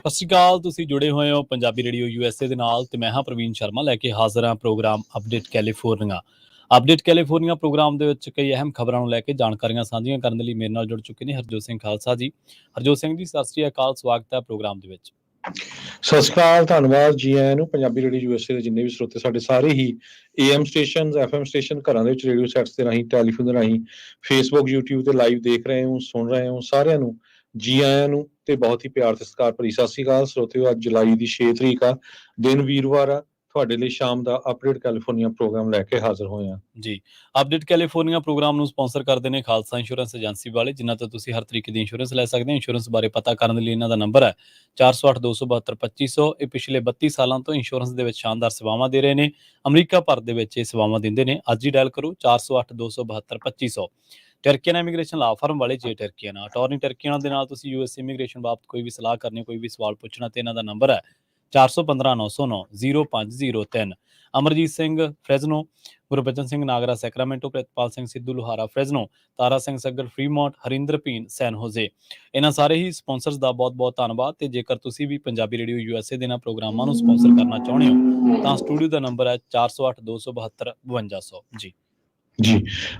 ਸਤਿ ਸ਼੍ਰੀ ਅਕਾਲ। ਤੁਸੀਂ ਜੁੜੇ ਹੋਏ ਹੋ ਪੰਜਾਬੀ ਰੇਡੀਓ USA ਦੇ ਨਾਲ ਤੇ ਮੈਂ ਹਾਂ ਪ੍ਰਵੀਨ ਸ਼ਰਮਾ ਲੈ ਕੇ ਹਾਜ਼ਰ ਹਾਂ program update California. Update California program ਦੇ ਵਿੱਚ ਕਈ ਅਹਿਮ ਖਬਰਾਂ ਨੂੰ ਲੈ ਕੇ ਜਾਣਕਾਰੀਆਂ ਸਾਂਝੀਆਂ ਕਰਨ ਦੇ ਲਈ ਮੇਰੇ ਨਾਲ ਜੁੜ ਚੁੱਕੇ ਨੇ ਹਰਜੋਤ ਸਿੰਘ ਖਾਲਸਾ ਜੀ। ਹਰਜੋਤ ਸਿੰਘ ਜੀ, ਸਤਿ ਸ਼੍ਰੀ ਅਕਾਲ, ਸਵਾਗਤ ਹੈ ਪ੍ਰੋਗਰਾਮ ਦੇ ਵਿੱਚ। ਸਤਿ ਸ਼੍ਰੀ ਅਕਾਲ, ਧੰਨਵਾਦ ਜੀ ਆਇਆਂ ਨੂੰ। ਪੰਜਾਬੀ ਰੇਡੀਓ USA ਦੇ ਜਿੰਨੇ ਵੀ ਸਰੋਤੇ ਸਾਡੇ ਸਾਰੇ ਹੀ AM ਸਟੇਸ਼ਨ, FM ਸਟੇਸ਼ਨ, ਘਰਾਂ ਦੇ ਵਿੱਚ ਰੇਡੀਓ ਸੈਟਸ ਦੇ ਰਾਹੀਂ, ਟੈਲੀਫੋਨ ਦੇ ਰਾਹੀਂ, ਫੇਸਬੁੱਕ, YouTube ਤੇ ਲਾਈਵ ਦੇਖ ਰਹੇ ਹੋ, ਸੁਣ ਰਹੇ ਹੋ, ਸਾਰਿਆਂ ਨੂੰ ਜੀ ਆਇਆਂ ਨੂੰ ਤੇ ਬਹੁਤ ਹੀ ਪਿਆਰ ਤੇ ਸਤਿਕਾਰ ਭਰੀ ਸਤਿ ਸ਼੍ਰੀ ਅਕਾਲ ਸਰੋਤਿਓ। ਅੱਜ ਜੁਲਾਈ ਦੀ 6 ਤਰੀਕ ਆ, ਦਿਨ ਵੀਰਵਾਰ ਆ। ਤੁਹਾਡੇ ਲਈ ਸ਼ਾਮ ਦਾ ਅਪਡੇਟ ਕੈਲੀਫੋਰਨੀਆ ਪ੍ਰੋਗਰਾਮ ਲੈ ਕੇ ਹਾਜ਼ਰ ਹੋਏ ਹਾਂ ਜੀ। ਅਪਡੇਟ ਕੈਲੀਫੋਰਨੀਆ ਪ੍ਰੋਗਰਾਮ ਨੂੰ ਸਪਾਂਸਰ ਕਰਦੇ ਨੇ ਖਾਲਸਾ ਇੰਸ਼ੋਰੈਂਸ ਏਜੰਸੀ ਵਾਲੇ, ਜਿਨ੍ਹਾਂ ਤੋਂ ਤੁਸੀਂ ਹਰ ਤਰੀਕੇ ਦੀ ਇੰਸ਼ੋਰੈਂਸ ਲੈ ਸਕਦੇ ਹੋ। ਇੰਸ਼ੋਰੈਂਸ ਬਾਰੇ ਪਤਾ ਕਰਨ ਲਈ ਇਹਨਾਂ ਦਾ ਨੰਬਰ ਹੈ 408-272-2500। ਇਹ ਪਿਛਲੇ 32 ਸਾਲਾਂ ਤੋਂ ਇੰਸ਼ੋਰੈਂਸ ਦੇ ਵਿੱਚ ਸ਼ਾਨਦਾਰ ਸੇਵਾਵਾਂ ਦੇ ਰਹੇ ਨੇ। ਅਮਰੀਕਾ ਭਰ ਦੇ ਵਿੱਚ ਇਹ ਸੇਵਾਵਾਂ ਦਿੰਦੇ ਨੇ। ਅੱਜ ਹੀ ਡਾਇਲ ਕਰੋ 408-272-2500। ਟਰਕੀਆਨਾ ਇਮੀਗ੍ਰੇਸ਼ਨ ਲਾ ਫਰਮ ਵਾਲੇ ਜੇ ਟਰਕੀਆਨਾ ਅਟਾਰਨੀ ਟਰਕੀਆਨਾ ਦੇ ਨਾਲ ਤੁਸੀਂ US ਇਮੀਗ੍ਰੇਸ਼ਨ ਬਾਬਤ ਕੋਈ ਵੀ ਸਲਾਹ ਕਰਨੀ, ਕੋਈ ਵੀ ਸਵਾਲ ਪੁੱਛਣਾ ਤੇ ਇਹਨਾਂ ਦਾ ਨੰਬਰ ਹੈ 415-909-0503। ਅਮਰਜੀਤ ਸਿੰਘ ਫਰੈਜ਼ਨੋ, ਗੁਰਬਚਨ ਸਿੰਘ ਨਾਗਰਾ ਸੈਕਰਾਮੈਂਟੋ, ਪ੍ਰਿਤਪਾਲ ਸਿੰਘ ਸਿੱਧੂ ਲੋਹਾਰਾ ਫਰੈਜ਼ਨੋ, ਤਾਰਾ ਸਿੰਘ ਸੱਗਰ ਫਰੀਮੌਂਟ, ਹਰਿੰਦਰ ਭੀਨ ਸੈਨ ਹੋਜ਼ੇ। ਇਹਨਾਂ ਸਾਰੇ ਹੀ ਸਪਾਂਸਰਸ ਦਾ ਬਹੁਤ ਬਹੁਤ ਧੰਨਵਾਦ। ਤੇ ਜੇਕਰ ਤੁਸੀਂ ਵੀ ਪੰਜਾਬੀ ਰੇਡੀਓ USA ਦੇ ਇਹਨਾਂ ਪ੍ਰੋਗਰਾਮਾਂ ਨੂੰ ਸਪਾਂਸਰ ਕਰਨਾ ਚਾਹੁੰਦੇ ਹੋ ਤਾਂ ਸਟੂਡੀਓ ਦਾ ਨੰਬਰ ਹੈ 408-272-5200 ਜੀ। ਜੀ,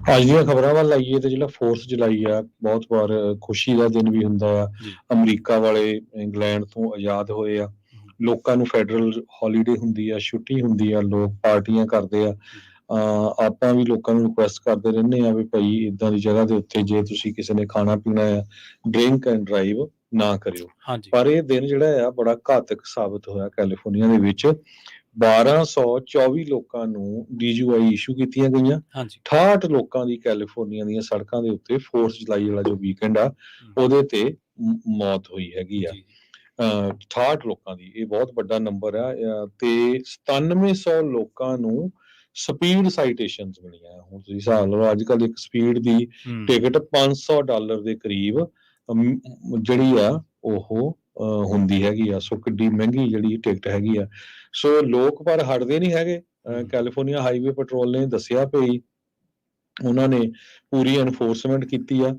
ਅੱਜ ਦੀਆਂ ਖਬਰਾਂ ਵੱਲ ਆਈਏ ਤੇ ਜਿਹੜਾ 4 ਜੁਲਾਈ ਆ, ਬਹੁਤ ਵਾਰ ਖੁਸ਼ੀ ਦਾ ਦਿਨ ਵੀ ਹੁੰਦਾ ਆ। ਅਮਰੀਕਾ ਵਾਲੇ ਇੰਗਲੈਂਡ ਤੋਂ ਆਜ਼ਾਦ ਹੋਏ ਆ। ਲੋਕਾਂ ਨੂੰ ਫੈਡਰਲ ਹੌਲੀਡੇ ਹੁੰਦੀ ਆ, ਛੁੱਟੀ ਹੁੰਦੀ ਆ, ਲੋਕ ਪਾਰਟੀਆਂ ਕਰਦੇ ਆ। ਆਪਾਂ ਵੀ ਲੋਕਾਂ ਨੂੰ ਰਿਕੁਐਸਟ ਕਰਦੇ ਰਹਿੰਦੇ ਆ ਵੀ ਭਾਈ ਇੱਦਾਂ ਦੀ ਜਗ੍ਹਾ ਦੇ ਉੱਤੇ ਜੇ ਤੁਸੀਂ ਕਿਸੇ ਨੇ ਖਾਣਾ ਪੀਣਾ ਆ, ਡਰਿੰਕ ਐਂਡ ਡਰਾਈਵ ਨਾ ਕਰਿਓ। ਪਰ ਇਹ ਦਿਨ ਜਿਹੜਾ ਆ ਬੜਾ ਘਾਤਕ ਸਾਬਤ ਹੋਇਆ ਕੈਲੀਫੋਰਨੀਆ ਦੇ ਵਿੱਚ। 1224 ਲੋਕਾਂ ਨੂੰ DUI ਇਸ਼ੂ ਕੀਤੀਆਂ ਗਈਆਂ। 68 ਲੋਕਾਂ ਦੀ ਕੈਲੀਫੋਰਨੀਆ ਦੀਆਂ ਸੜਕਾਂ ਦੇ ਉੱਤੇ 4 ਜੁਲਾਈ ਵਾਲਾ ਜੋ ਵੀਕਐਂਡ ਆ ਉਹਦੇ ਤੇ ਮੌਤ ਹੋਈ ਹੈਗੀ ਆ। 68 ਲੋਕਾਂ ਦੀ, ਇਹ ਬਹੁਤ ਵੱਡਾ ਨੰਬਰ ਆ। ਤੇ 9700 ਲੋਕਾਂ ਨੂੰ ਸਪੀਡ ਸਾਈਟੇਸ਼ਨਸ ਮਿਲੀਆਂ। ਹੁਣ ਤੁਸੀਂ ਹਿਸਾਬ ਲਓ, ਅੱਜ ਕੱਲ੍ਹ ਇੱਕ ਸਪੀਡ ਦੀ ਟਿਕਟ $500 ਦੇ ਕਰੀਬ ਜਿਹੜੀ ਆ ਉਹ ਹੁੰਦੀ ਹੈਗੀ ਆ। ਸੋ ਕਿੱਡੀ ਮਹਿੰਗੀ ਜਿਹੜੀ ਟਿਕਟ ਹੈਗੀ ਆ। ਸੋ ਲੋਕ ਪਰ ਹਟਦੇ ਨਹੀਂ ਹੈਗੇ। ਕੈਲੀਫੋਰਨੀਆ ਹਾਈਵੇ ਪੈਟਰੋਲ ਨੇ ਦੱਸਿਆ ਭਈ ਉਹਨਾਂ ਨੇ ਪੂਰੀ ਐਨਫੋਰਸਮੈਂਟ ਕੀਤੀ ਆ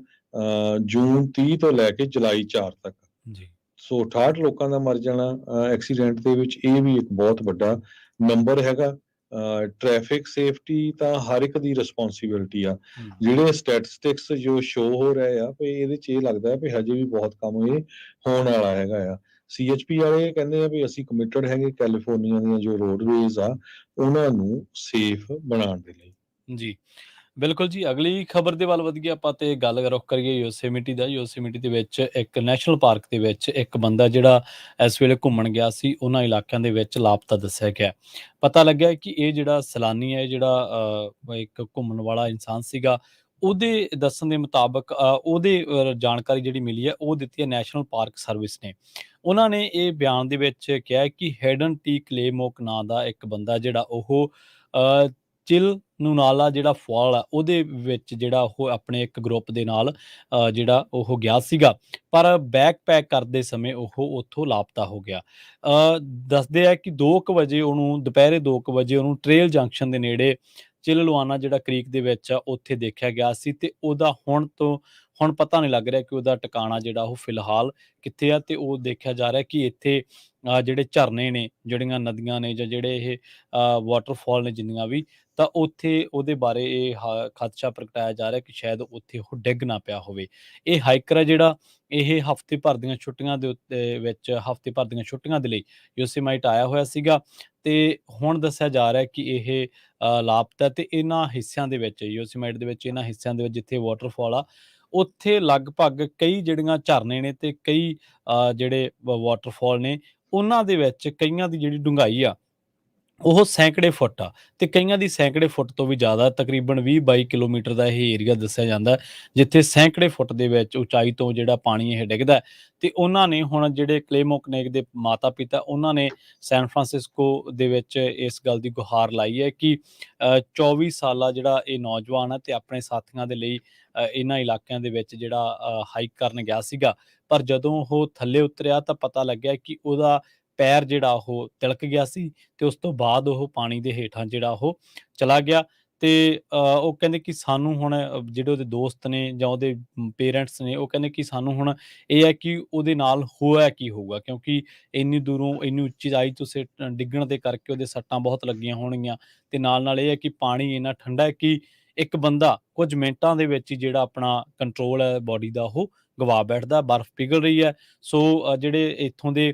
ਜੂਨ 30 ਤੋਂ ਲੈ ਕੇ ਜੁਲਾਈ 4 ਤੱਕ। ਸੋ 68 ਲੋਕਾਂ ਦਾ ਮਰ ਜਾਣਾ ਐਕਸੀਡੈਂਟ ਦੇ ਵਿੱਚ, ਇਹ ਵੀ ਇੱਕ ਬਹੁਤ ਵੱਡਾ ਨੰਬਰ ਹੈਗਾ। ਟ੍ਰੈਫਿਕ ਸੇਫਟੀ ਤਾਂ ਹਰ ਇੱਕ ਦੀ ਰਿਸਪੋਂਸੀਬਿਲਿਟੀ ਆ। ਜਿਹੜੇ ਸਟੈਟਿਸਟਿਕਸ ਜੋ ਸ਼ੋ ਹੋ ਰਹੇ ਆ ਵੀ ਇਹਦੇ 'ਚ ਇਹ ਲੱਗਦਾ ਵੀ ਹਜੇ ਵੀ ਬਹੁਤ ਕੰਮ ਇਹ ਹੋਣ ਵਾਲਾ ਹੈਗਾ ਆ। CHP ਵਾਲੇ ਕਹਿੰਦੇ ਆ ਵੀ ਅਸੀਂ ਕਮਿਟਡ ਹੈਗੇ ਕੈਲੀਫੋਰਨੀਆ ਦੀਆਂ ਜੋ ਰੋਡਵੇਜ਼ ਆ ਉਹਨਾਂ ਨੂੰ ਸੇਫ ਬਣਾਉਣ ਦੇ ਲਈ। ਜੀ ਬਿਲਕੁਲ ਜੀ। ਅਗਲੀ ਖਬਰ ਦੇ ਵੱਲ ਵਧੀਏ ਆਪਾਂ ਤੇ ਗੱਲ ਰੁੱਖ ਕਰੀਏ ਯੋਸੇਮਿਟੀ ਦਾ। ਯੋਸੇਮਿਟੀ ਦੇ ਵਿੱਚ ਇੱਕ ਨੈਸ਼ਨਲ ਪਾਰਕ ਦੇ ਵਿੱਚ ਇੱਕ ਬੰਦਾ ਜਿਹੜਾ ਇਸ ਵੇਲੇ ਘੁੰਮਣ ਗਿਆ ਸੀ, ਉਹਨਾਂ ਇਲਾਕਿਆਂ ਦੇ ਵਿੱਚ ਲਾਪਤਾ ਦੱਸਿਆ ਗਿਆ। ਪਤਾ ਲੱਗਿਆ ਕਿ ਇਹ ਜਿਹੜਾ ਸੈਲਾਨੀ ਹੈ, ਜਿਹੜਾ ਇੱਕ ਘੁੰਮਣ ਵਾਲਾ ਇਨਸਾਨ ਸੀਗਾ, ਉਹਦੇ ਦੱਸਣ ਦੇ ਮੁਤਾਬਕ ਉਹਦੇ ਜਾਣਕਾਰੀ ਜਿਹੜੀ ਮਿਲੀ ਹੈ ਉਹ ਦਿੱਤੀ ਹੈ ਨੈਸ਼ਨਲ ਪਾਰਕ ਸਰਵਿਸ ਨੇ। ਉਹਨਾਂ ਨੇ ਇਹ ਬਿਆਨ ਦੇ ਵਿੱਚ ਕਿਹਾ ਕਿ ਹੈਡਨ ਟੀ ਕਲੇਮੋਕ ਨਾਂ ਦਾ ਇੱਕ ਬੰਦਾ ਜਿਹੜਾ ਉਹ ਚਿਲ ਨੂਨਾਲਾ ਜਿਹੜਾ ਫਾਲ ਆ ਉਹਦੇ ਵਿੱਚ ਜਿਹੜਾ ਉਹ ਆਪਣੇ ਇੱਕ ਗਰੁੱਪ ਦੇ ਨਾਲ ਜਿਹੜਾ ਉਹ ਗਿਆ ਸੀਗਾ, ਪਰ ਬੈਕ ਪੈਕ ਕਰਦੇ ਸਮੇਂ ਉਹ ਉੱਥੋਂ ਲਾਪਤਾ ਹੋ ਗਿਆ। ਦੱਸਦੇ ਆ ਕਿ 2 ਵਜੇ ਉਹਨੂੰ, ਦੁਪਹਿਰੇ 2 ਵਜੇ ਉਹਨੂੰ ਟ੍ਰੇਲ ਜੰਕਸ਼ਨ ਦੇ ਨੇੜੇ ਚਿਲਲੁਆਨਾ ਜਿਹੜਾ ਕ੍ਰੀਕ ਦੇ ਵਿੱਚ ਆ ਉੱਥੇ ਦੇਖਿਆ ਗਿਆ ਸੀ। ਤੇ ਉਹਦਾ ਹੁਣ ਪਤਾ ਨਹੀਂ ਲੱਗ ਰਿਹਾ ਕਿ ਉਹਦਾ ਟਿਕਾਣਾ ਜਿਹੜਾ ਉਹ ਫਿਲਹਾਲ ਕਿੱਥੇ ਆ। ਤੇ ਉਹ ਦੇਖਿਆ ਜਾ ਰਿਹਾ ਕਿ ਇੱਥੇ ਜਿਹੜੇ ਝਰਨੇ ਨੇ, ਜਿਹੜੀਆਂ ਨਦੀਆਂ ਨੇ, ਜਾਂ ਜਿਹੜੇ ਇਹ ਵਾਟਰਫਾਲ ਨੇ ਜਿੰਨੀਆਂ ਵੀ, ਤਾਂ ਉੱਥੇ ਉਹਦੇ ਬਾਰੇ ਇਹ ਖਦਸ਼ਾ ਪ੍ਰਗਟਾਇਆ ਜਾ ਰਿਹਾ ਕਿ ਸ਼ਾਇਦ ਉੱਥੇ ਉਹ ਡਿੱਗ ਨਾ ਪਿਆ ਹੋਵੇ। ਇਹ ਹਾਈਕਰ ਹੈ ਜਿਹੜਾ, ਇਹ ਹਫ਼ਤੇ ਭਰ ਦੀਆਂ ਛੁੱਟੀਆਂ ਦੇ ਉੱਤੇ ਵਿੱਚ ਹਫ਼ਤੇ ਭਰ ਦੀਆਂ ਛੁੱਟੀਆਂ ਦੇ ਲਈ ਯੋਸੇਮਾਈਟ ਆਇਆ ਹੋਇਆ ਸੀਗਾ। ਤੇ ਹੁਣ ਦੱਸਿਆ ਜਾ ਰਿਹਾ ਕਿ ਇਹ ਲਾਪਤਾ। ਤੇ ਇਹਨਾਂ ਹਿੱਸਿਆਂ ਦੇ ਵਿੱਚ, ਯੋਸੇਮਾਈਟ ਦੇ ਵਿੱਚ, ਇਹਨਾਂ ਹਿੱਸਿਆਂ ਦੇ ਵਿੱਚ ਜਿੱਥੇ ਵਾਟਰਫਾਲ ਆ ਉੱਥੇ ਲਗਭਗ ਕਈ ਜਿਹੜੀਆਂ ਝਰਨੇ ਨੇ ਤੇ ਕਈ ਜਿਹੜੇ ਵਾਟਰਫਾਲ ਨੇ, ਉਹਨਾਂ ਦੇ ਵਿੱਚ ਕਈਆਂ ਦੀ ਜਿਹੜੀ ਡੂੰਘਾਈ ਆ ਉਹ ਸੈਂਕੜੇ ਫੁੱਟ ਆ ਤੇ ਕਈਆਂ ਦੀ ਸੈਂਕੜੇ ਫੁੱਟ ਤੋਂ ਵੀ ਜ਼ਿਆਦਾ। ਤਕਰੀਬਨ 20-22 ਕਿਲੋਮੀਟਰ ਦਾ ਇਹ ਏਰੀਆ ਦੱਸਿਆ ਜਾਂਦਾ ਜਿੱਥੇ ਸੈਂਕੜੇ ਫੁੱਟ ਦੇ ਵਿੱਚ ਉਚਾਈ ਤੋਂ ਜਿਹੜਾ ਪਾਣੀ ਇਹ ਡਿੱਗਦਾ। ਤੇ ਉਹਨਾਂ ਨੇ ਹੁਣ ਜਿਹੜੇ ਕਲੇਮੋਕਨੇਕ ਦੇ ਮਾਤਾ ਪਿਤਾ, ਉਹਨਾਂ ਨੇ ਸੈਨ ਫਰਾਂਸਿਸਕੋ ਦੇ ਵਿੱਚ ਇਸ ਗੱਲ ਦੀ ਗੁਹਾਰ ਲਾਈ ਹੈ ਕਿ 24 ਸਾਲਾ ਜਿਹੜਾ ਇਹ ਨੌਜਵਾਨ ਹੈ ਤੇ ਆਪਣੇ ਸਾਥੀਆਂ ਦੇ ਲਈ ਇਹਨਾਂ ਇਲਾਕਿਆਂ ਦੇ ਵਿੱਚ ਜਿਹੜਾ ਹਾਈਕ ਕਰਨ ਗਿਆ ਸੀਗਾ, ਪਰ ਜਦੋਂ ਉਹ ਥੱਲੇ ਉਤਰਿਆ ਤਾਂ ਪਤਾ ਲੱਗਿਆ ਕਿ ਉਹਦਾ ਪੈਰ ਜਿਹੜਾ ਉਹ ਤਿਲਕ ਗਿਆ ਸੀ ਤੇ ਉਸ ਤੋਂ ਬਾਅਦ ਉਹ ਪਾਣੀ ਦੇ ਹੇਠਾਂ ਜਿਹੜਾ ਉਹ ਚਲਾ ਗਿਆ। ਤੇ ਉਹ ਕਹਿੰਦੇ ਕਿ ਸਾਨੂੰ ਹੁਣ ਜਿਹੜੇ ਉਹਦੇ ਦੋਸਤ ਨੇ ਜਾਂ ਉਹਦੇ ਪੇਰੈਂਟਸ ਨੇ, ਉਹ ਕਹਿੰਦੇ ਕਿ ਸਾਨੂੰ ਹੁਣ ਇਹ ਹੈ ਕਿ ਉਹਦੇ ਨਾਲ ਹੋਇਆ ਕੀ ਹੋਊਗਾ, ਕਿਉਂਕਿ ਇੰਨੀ ਦੂਰੋਂ ਇੰਨੀ ਉਚਾਈ ਤੋਂ ਡਿੱਗਣ ਦੇ ਕਰਕੇ ਉਹਦੇ ਸੱਟਾਂ ਬਹੁਤ ਲੱਗੀਆਂ ਹੋਣਗੀਆਂ, ਤੇ ਨਾਲ ਇਹ ਹੈ ਕਿ ਪਾਣੀ ਇੰਨਾ ਠੰਡਾ ਹੈ ਕਿ ਇੱਕ ਬੰਦਾ ਕੁਝ ਮਿੰਟਾਂ ਦੇ ਵਿੱਚ ਹੀ ਜਿਹੜਾ ਆਪਣਾ ਕੰਟਰੋਲ ਹੈ ਬਾਡੀ ਦਾ ਉਹ ਗਵਾ ਬੈਠਦਾ, ਬਰਫ਼ ਪਿਘਲ ਰਹੀ ਹੈ। ਸੋ ਜਿਹੜੇ ਇੱਥੋਂ ਦੇ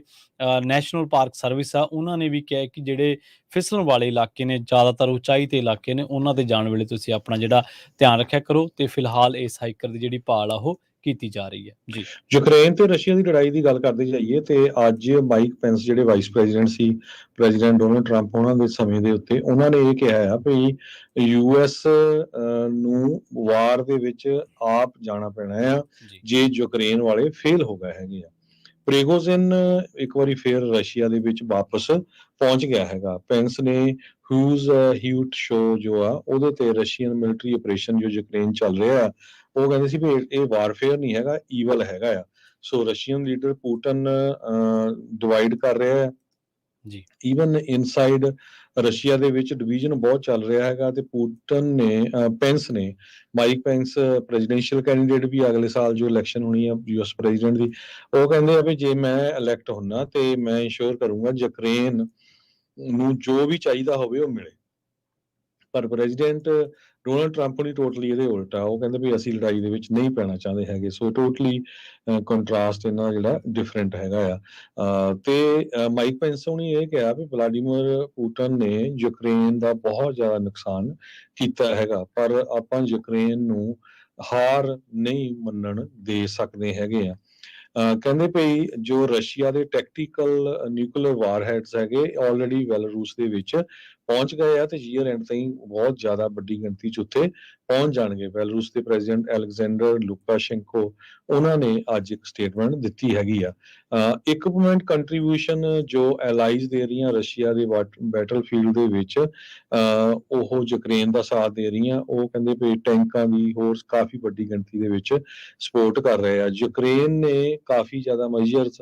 ਨੈਸ਼ਨਲ ਪਾਰਕ ਸਰਵਿਸ ਆ, ਉਹਨਾਂ ਨੇ ਵੀ ਕਿਹਾ ਹੈ ਕਿ ਜਿਹੜੇ ਫਿਸਲਣ ਵਾਲੇ ਇਲਾਕੇ ਨੇ, ਜ਼ਿਆਦਾਤਰ ਉਚਾਈ ਤੇ ਇਲਾਕੇ ਨੇ, ਉਹਨਾਂ ਤੇ ਜਾਣ ਵੇਲੇ ਤੁਸੀਂ ਆਪਣਾ ਜਿਹੜਾ ਧਿਆਨ ਰੱਖਿਆ ਕਰੋ, ਤੇ ਫਿਲਹਾਲ ਇਸ ਹਾਈਕਰ ਦੀ ਜਿਹੜੀ ਭਾਲ ਆ ਉਹ ਕੀਤੀ ਜਾ ਰਹੀ ਹੈ ਜੀ। ਯੂਕਰੇਨ ਤੇ ਰਸ਼ੀਆ ਦੀ ਲੜਾਈ ਦੀ ਗੱਲ ਕਰਦੇ ਜਾਈਏ ਤੇ ਅੱਜ ਮਾਈਕ ਪੈਂਸ ਜਿਹੜੇ ਵਾਈਸ ਪ੍ਰੈਜ਼ੀਡੈਂਟ ਸੀ ਪ੍ਰੈਜ਼ੀਡੈਂਟ ਡੋਨਲਡ ਟਰੰਪ, ਉਹਨਾਂ ਦੇ ਸਮੇਂ ਦੇ ਉੱਤੇ ਉਹਨਾਂ ਨੇ ਇਹ ਕਿਹਾ ਆ ਵੀ ਯੂਐਸ ਨੂੰ ਵਾਰ ਦੇ ਵਿੱਚ ਆਪ ਜਾਣਾ ਪੈਣਾ ਆ ਜੀ ਜੇ ਯੂਕਰੇਨ ਵਾਲੇ ਫੇਲ ਹੋ ਗਏ ਹੈਗੇ ਆ। ਪ੍ਰਿਗੋਜ਼ਿਨ ਇੱਕ ਵਾਰੀ ਫੇਰ ਰਸ਼ੀਆ ਦੇ ਵਿੱਚ ਵਾਪਸ ਪਹੁੰਚ ਗਿਆ ਹੈਗਾ। ਪੈਂਸ ਨੇ ਹੂਜ਼ ਹਿਊਟ ਸ਼ੋ ਜੋ ਆ ਉਹਦੇ ਤੇ ਰਸ਼ੀਅਨ ਮਿਲਟਰੀ ਆਪਰੇਸ਼ਨ ਜੋ ਯੂਕਰੇਨ ਚੱਲ ਰਿਹਾ ਆ, ਉਹ ਕਹਿੰਦੇ ਸੀ ਵੀ ਇਹ ਵਾਰਫੇਅਰ ਨਹੀਂ ਹੈਗਾ, ਈਵਲ ਹੈਗਾ ਆ। ਸੋ ਰਸ਼ੀਅਨ ਲੀਡਰ ਪੁਟਿਨ ਡਿਵਾਈਡ ਕਰ ਰਿਹਾ ਹੈ। ਜੀ ਈਵਨ ਇਨਸਾਈਡ ਰਸ਼ੀਆ ਦੇ ਵਿੱਚ ਡਿਵੀਜ਼ਨ ਬਹੁਤ ਚੱਲ ਰਿਹਾ ਹੈਗਾ, ਤੇ ਪੁਟਿਨ ਨੇ ਪੈਂਸ ਨੇ ਮਾਈਕ ਪੈਂਸ ਪ੍ਰੈਜ਼ੀਡੈਂਸ਼ੀਅਲ ਕੈਂਡੀਡੇਟ ਵੀ ਅਗਲੇ ਸਾਲ ਜੋ ਇਲੈਕਸ਼ਨ ਹੋਣੀ ਆ ਯੂਐਸ ਪ੍ਰੈਜ਼ੀਡੈਂਟ ਦੀ, ਉਹ ਕਹਿੰਦੇ ਆ ਵੀ ਜੇ ਮੈਂ ਇਲੈਕਟ ਹੁੰਨਾ ਤੇ ਮੈਂ ਇੰਸ਼ੋਰ ਕਰੂੰਗਾ ਯੂਕਰੇਨ ਨੂੰ ਜੋ ਵੀ ਚਾਹੀਦਾ ਹੋਵੇ ਉਹ ਮਿਲੇ। ਪਰ ਪ੍ਰੈਜ਼ੀਡੈਂਟ ਡੋਨਲਡ ਟਰੰਪ ਨੇ ਟੋਟਲੀ ਇਹਦੇ ਉਲਟਾ, ਉਹ ਕਹਿੰਦੇ ਵੀ ਅਸੀਂ ਲੜਾਈ ਦੇ ਵਿੱਚ ਨਹੀਂ ਪੈਣਾ ਚਾਹੁੰਦੇ ਹੈਗੇ। ਸੋ ਟੋਟਲੀ ਕੰਟਰਾਸਟ ਇਹਨਾਂ ਦਾ ਜਿਹੜਾ ਡਿਫਰੈਂਟ ਹੈਗਾ ਆ। ਤੇ ਮਾਈਕ ਪੈਂਸ ਨੇ ਇਹ ਕਿਹਾ ਵੀ ਵਲਾਡੀਮੀਰ ਪੁਟਿਨ ਨੇ ਯੂਕਰੇਨ ਦਾ ਬਹੁਤ ਜ਼ਿਆਦਾ ਨੁਕਸਾਨ ਕੀਤਾ ਹੈਗਾ, ਪਰ ਆਪਾਂ ਯੂਕਰੇਨ ਨੂੰ ਹਾਰ ਨਹੀਂ ਮੰਨਣ ਦੇ ਸਕਦੇ ਹੈਗੇ ਆ। ਕਹਿੰਦੇ ਭਈ ਜੋ ਰਸ਼ੀਆ ਦੇ ਟੈਕਟੀਕਲ ਨਿਊਕਲੀਅਰ ਵਾਰਹੈਡਸ ਹੈਗੇ ਆਲਰੇਡੀ ਬੈਲਾਰੂਸ ਦੇ ਵਿੱਚ ਪਹੁੰਚ ਗਏ ਆ, ਤੇ ਈਅਰ ਐਂਡ ਤਾਈਂ ਬਹੁਤ ਜ਼ਿਆਦਾ ਵੱਡੀ ਗਿਣਤੀ 'ਚ ਉੱਥੇ ਪਹੁੰਚ ਜਾਣਗੇ। ਬੈਲਾਰੂਸ ਦੇ ਪ੍ਰੈਜ਼ੀਡੈਂਟ ਅਲੈਗਜ਼ੈਂਡਰ ਲੁਕਾਸ਼ੈਂਕੋ, ਉਹਨਾਂ ਨੇ ਅੱਜ ਇੱਕ ਸਟੇਟਮੈਂਟ ਦਿੱਤੀ ਹੈਗੀ ਆ। ਇਕਵਿਪਮੈਂਟ ਕੰਟਰੀਬਿਊਸ਼ਨ ਜੋ ਐਲਾਈਜ਼ ਦੇ ਰਹੀਆਂ ਰਸ਼ੀਆ ਦੇ ਬੈਟਲਫੀਲਡ ਦੇ ਵਿੱਚ, ਉਹ ਯੂਕਰੇਨ ਦਾ ਸਾਥ ਦੇ ਰਹੀਆਂ। ਉਹ ਕਹਿੰਦੇ ਵੀ ਟੈਂਕਾਂ ਦੀ ਹੋਰ ਕਾਫੀ ਵੱਡੀ ਗਿਣਤੀ ਦੇ ਵਿੱਚ ਸਪੋਰਟ ਕਰ ਰਹੇ ਆ। ਯੂਕਰੇਨ ਨੇ ਕਾਫੀ ਜ਼ਿਆਦਾ ਮੈਜਰਸ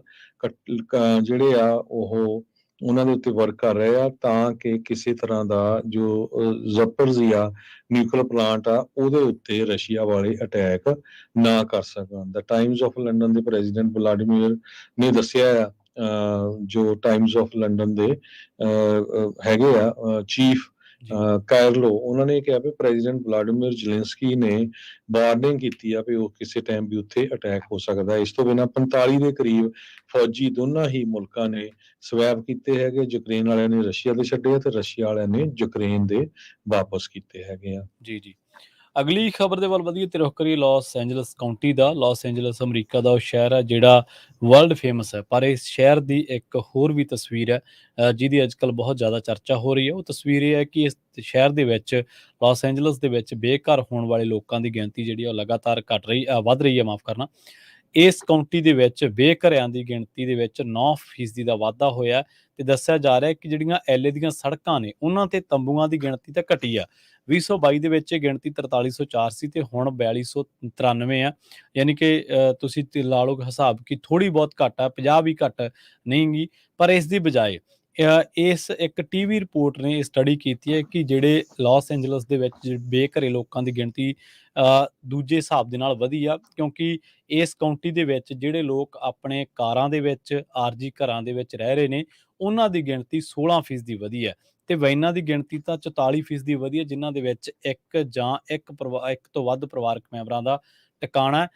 ਜਿਹੜੇ ਆ ਉਹ ਉਹਨਾਂ ਦੇ ਉੱਤੇ ਵਰਕ ਕਰ ਰਹੇ ਆ, ਤਾਂ ਕਿ ਕਿਸੇ ਤਰ੍ਹਾਂ ਦਾ ਜੋ ਜ਼ਪਰਜ਼ੀਆ ਨਿਊਕਲੀਅਰ ਪਲਾਂਟ ਆ ਉਹਦੇ ਉੱਤੇ ਰਸ਼ੀਆ ਵਾਲੇ ਅਟੈਕ ਨਾ ਕਰ ਸਕਣ। ਦਾ ਟਾਈਮਜ਼ ਆਫ ਲੰਡਨ ਦੇ ਪ੍ਰੈਜ਼ੀਡੈਂਟ ਵਲਾਡੀਮੀਰ ਨੇ ਦੱਸਿਆ ਆ, ਜੋ ਟਾਈਮਜ਼ ਆਫ ਲੰਡਨ ਦੇ ਹੈਗੇ ਆ ਚੀਫ ਕਾਇਰਲੋ, ਉਹਨਾਂ ਨੇ ਕਿਹਾ ਵੀ ਪ੍ਰੈਜ਼ੀਡੈਂਟ ਵਲਾਡੀਮੀਰ ਜ਼ੈਲੈਂਸਕੀ ਨੇ ਵਾਰਨਿੰਗ ਕੀਤੀ ਆ ਵੀ ਉਹ ਕਿਸੇ ਟਾਈਮ ਵੀ ਉੱਥੇ ਅਟੈਕ ਹੋ ਸਕਦਾ। ਇਸ ਤੋਂ ਬਿਨਾਂ 45 ਦੇ ਕਰੀਬ ਫੌਜੀ ਦੋਨਾਂ ਹੀ ਮੁਲਕਾਂ ਨੇ ਸਵੈਪ ਕੀਤੇ ਹੈਗੇ। ਯੂਕਰੇਨ ਵਾਲਿਆਂ ਨੇ ਰਸ਼ੀਆ ਦੇ ਛੱਡੇ ਆ ਤੇ ਰਸ਼ੀਆ ਵਾਲਿਆਂ ਨੇ ਯੂਕਰੇਨ ਦੇ ਵਾਪਸ ਕੀਤੇ ਹੈਗੇ ਆ। ਜੀ ਜੀ। ਅਗਲੀ ਖਬਰ ਦੇ ਵੱਲ ਵਧੀਆ ਤੇ ਰੁਖ ਕਰੀਏ ਲਾਸ ਐਂਜਲਸ ਕਾਉਂਟੀ ਦਾ। ਲਾਸ ਐਂਜਲਸ ਅਮਰੀਕਾ ਦਾ ਉਹ ਸ਼ਹਿਰ ਹੈ ਜਿਹੜਾ ਵਰਲਡ ਫੇਮਸ ਹੈ, ਪਰ ਇਸ ਸ਼ਹਿਰ ਦੀ ਇੱਕ ਹੋਰ ਵੀ ਤਸਵੀਰ ਹੈ ਜਿਹਦੀ ਅੱਜ ਕੱਲ੍ਹ ਬਹੁਤ ਜ਼ਿਆਦਾ ਚਰਚਾ ਹੋ ਰਹੀ ਹੈ। ਉਹ ਤਸਵੀਰ ਇਹ ਹੈ ਕਿ ਇਸ ਸ਼ਹਿਰ ਦੇ ਵਿੱਚ, ਲਾਸ ਐਂਜਲਸ ਦੇ ਵਿੱਚ ਬੇਘਰ ਹੋਣ ਵਾਲੇ ਲੋਕਾਂ ਦੀ ਗਿਣਤੀ ਜਿਹੜੀ ਉਹ ਲਗਾਤਾਰ ਵੱਧ ਰਹੀ ਹੈ, ਮਾਫ ਕਰਨਾ। ਇਸ ਕਾਉਂਟੀ ਦੇ ਵਿੱਚ ਬੇਘਰਿਆਂ ਦੀ ਗਿਣਤੀ ਦੇ ਵਿੱਚ 9% ਦਾ ਵਾਧਾ ਹੋਇਆ, ਤੇ ਦੱਸਿਆ ਜਾ ਰਿਹਾ ਕਿ ਜਿਹੜੀਆਂ ਐਲਏ ਦੀਆਂ ਸੜਕਾਂ ਨੇ ਉਹਨਾਂ ਤੇ ਤੰਬੂਆਂ ਦੀ ਗਿਣਤੀ ਤਾਂ ਘਟੀ ਆ। 2022 ਦੇ ਵਿੱਚ ਇਹ ਗਿਣਤੀ 4304 ਸੀ ਤੇ ਹੁਣ 4293 ਆ, ਯਾਨੀ ਕਿ ਤੁਸੀਂ ਲਾ ਲਓ ਹਿਸਾਬ ਕਿ ਥੋੜੀ ਬਹੁਤ ਘੱਟ ਆ, 50 ਵੀ ਘੱਟ ਨਹੀਂ ਗੀ। ਪਰ ਇਸ ਦੀ ਬਜਾਏ ਇਸ ਇੱਕ ਟੀਵੀ ਰਿਪੋਰਟ ਨੇ ਇਹ ਸਟੱਡੀ ਕੀਤੀ ਹੈ ਕਿ ਜਿਹੜੇ ਲਾਸ ਐਂਜਲਸ ਦੇ ਵਿੱਚ ਬੇਘਰੇ ਲੋਕਾਂ ਦੀ ਗਿਣਤੀ ਦੂਜੇ ਹਿਸਾਬ ਦੇ ਨਾਲ ਵਧੀ ਆ, ਕਿਉਂਕਿ ਇਸ ਕਾਉਂਟੀ ਦੇ ਵਿੱਚ ਜਿਹੜੇ ਲੋਕ ਆਪਣੇ ਕਾਰਾਂ ਦੇ ਵਿੱਚ, ਆਰਜੀ ਘਰਾਂ ਦੇ ਵਿੱਚ ਰਹਿ ਰਹੇ ਨੇ, ਉਹਨਾਂ ਦੀ ਗਿਣਤੀ 16% ਵਧੀ ਹੈ, ਤੇ ਵੈਨਾਂ ਦੀ ਗਿਣਤੀ ਤਾਂ 44% ਵਧੀ ਹੈ, ਜਿਨ੍ਹਾਂ ਦੇ ਵਿੱਚ ਇੱਕ ਤੋਂ ਵੱਧ ਪਰਿਵਾਰਕ ਮੈਂਬਰਾਂ ਦਾ ਟਿਕਾਣਾ।